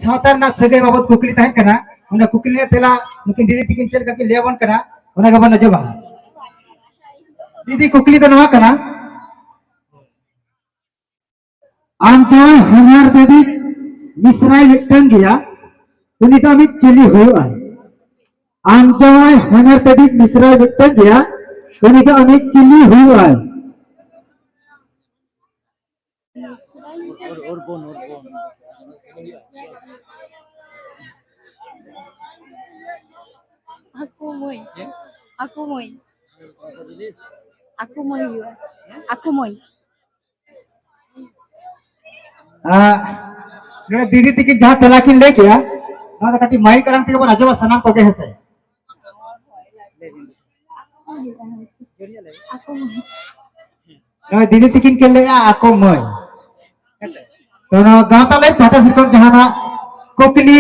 सावतार ना सगे बाबत कुकली तहन कना उना कुकली ने तेला नुकिन दीदी तिकिन चल का लेवन कना उना गबन जबा दीदी कुकली तो नवा कना आम तो हमार दीदी मिसराई मिटन गया उनी तो अमित चली हुआ आम तो हमार दीदी मिसराई मिटन गया उनी तो अमित चली हुआ और bone aku moy aku moy aku moy juga aku moy दीदी तिकिन जहाँ तलाकिन ले गया ना कटी माई करन ते बन अजवा सनाम को के हसे aku moy ना दीदी तिकिन के ले आको मय तो ना गाता ले पाटा सिकम जहाँ ना कुकली